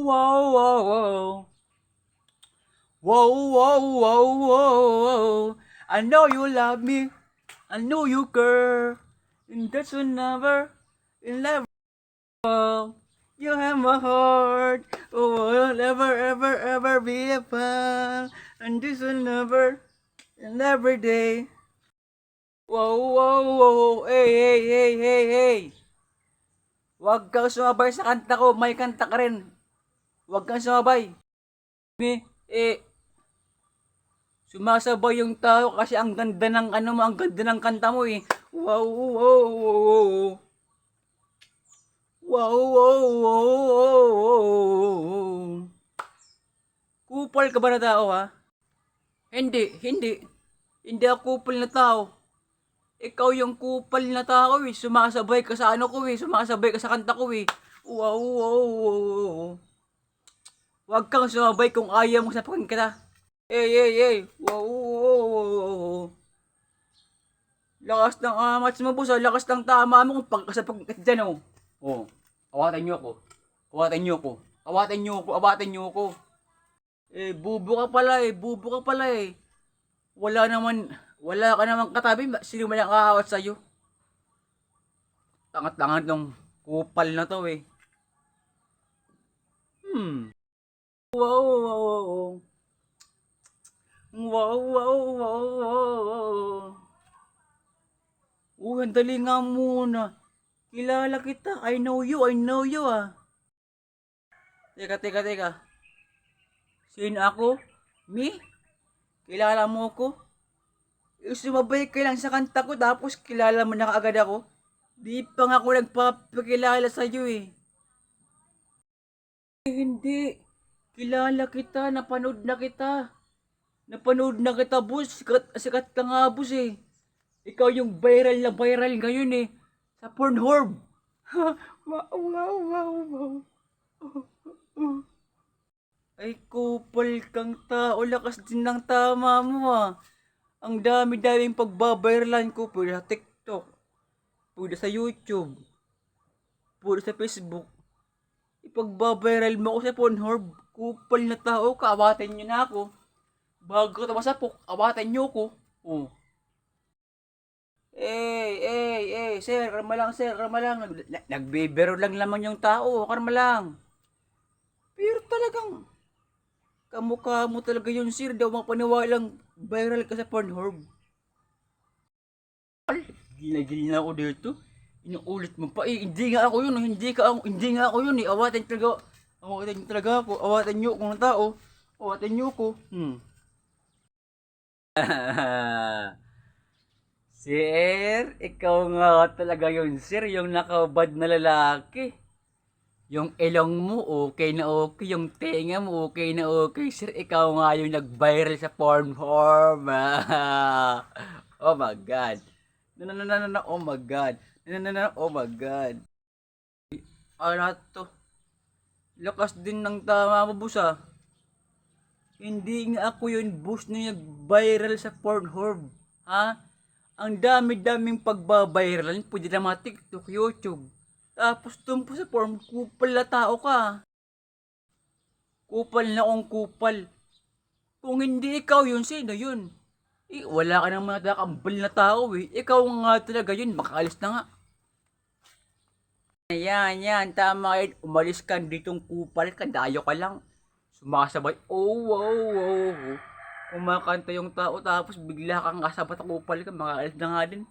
Wow, wow, wow. Wow, wow, wow, wow. I know you love me. I know you care. And that's will never, will never. You have my heart. Oh, will never, ever, ever be a fan. And this will never, and every day. Wow, wow, wow. Hey, hey, hey, hey, hey. Huwag kang sumabay sa kanta ko. May kanta ka rin. Huwag kang sumabay. Eh, sumasabay yung tao kasi ang ganda ng ano mo, ang ganda ng kanta mo eh. Wow, wow, wow. Wow, wow, wow, wow. Kupal ka ba na tao ha? Hindi, hindi. Hindi ako kupal na tao. Ikaw yung kupal na tao eh. Sumasabay ka sa ano ko eh. Sumasabay ka sa kanta ko eh. Wow, wow, wow. Huwag kang sumabay kung ayaw mo sa kita. Hey, hey, hey. Wow, wow, wow, wow. Lakas ng amat mo boss, lakas ng tama mo kung pagkasapag dyan oh. Oh, awatin nyo ako. Awatin nyo ako. Awatin nyo ako, awatin nyo ako. Eh, bubo ka pala eh, bubo ka pala eh. Wala naman, wala ka naman katabi, sino man ang kakawat sa'yo. Tangat-tangat ng kupal na to eh. Wow, wow, wow. Wow, wow, wow, wow. Ang dali nga muna. Kilala kita. I know you ah. Teka, teka, teka. Sino ako? Me? Kilala mo ko? Sumabay ka lang sa kanta ko tapos kilala mo na kaagad ako? Di pa nga ako nagpapakilala sa'yo eh. Hindi. Kilala kita, napanood na kita. Napanood na kita, boss. Sikat, sikat ka nga, boss eh. Ikaw yung viral na viral ngayon eh. Sa Pornhub. Wow, wow, wow, wow. Ay, kupal kang tao. Lakas din ng tama mo ah. Ang dami-daming pagbabiralan ko. Pwede sa TikTok. Pwede sa YouTube. Pwede sa Facebook. Ipagbabiral mo ako sa Pornhub. Kupal na tao ka. Awatin nyo na ako. Bago ka masapok, awatin nyo ko. Oh. Sir, karma lang, sir, karma lang. Nagbibiro lang naman yung tao, karma lang. Pero talagang, kamukha mo talaga yun, sir. Daw mapaniwalang viral ka sa Pornhub. Gila-gila na ako dito. Inuulit mo pa. Eh, hindi nga ako yun. Hindi nga ako yun. Eh. Awatin talaga. Awatin talaga ako. Awatin nyo kung tao. Awatin nyo ko. Sir, ikaw nga talaga yun, sir. Yung nakabad na lalaki. Yung ilong mo, okay na okay. Yung tenga mo, okay na okay. Sir, ikaw nga yung nag-viral sa Pornhub. Oh my God. No, oh my God. No, oh my God. Ano to? Lakas din ng tama mo, boss ah. Hindi nga ako yung boss na nag-viral sa Pornhub. Ha? Ang dami-daming pagbabiral. Pwede na mga TikTok, YouTube. Tapos tumpo sa form, kupal na tao ka. Kupal na akong kupal. Kung hindi ikaw yun, sino yun? Eh, wala ka nang mga kambal na tao eh. Ikaw nga talaga yun, makaalis na nga. Yan, tama yun. Umalis ka ditong kupal ka, dayo ka lang. Sumasabay, oh, wow, wow. Kumakanta yung tao tapos bigla kang kasabat kupal ka, makaalis na nga din.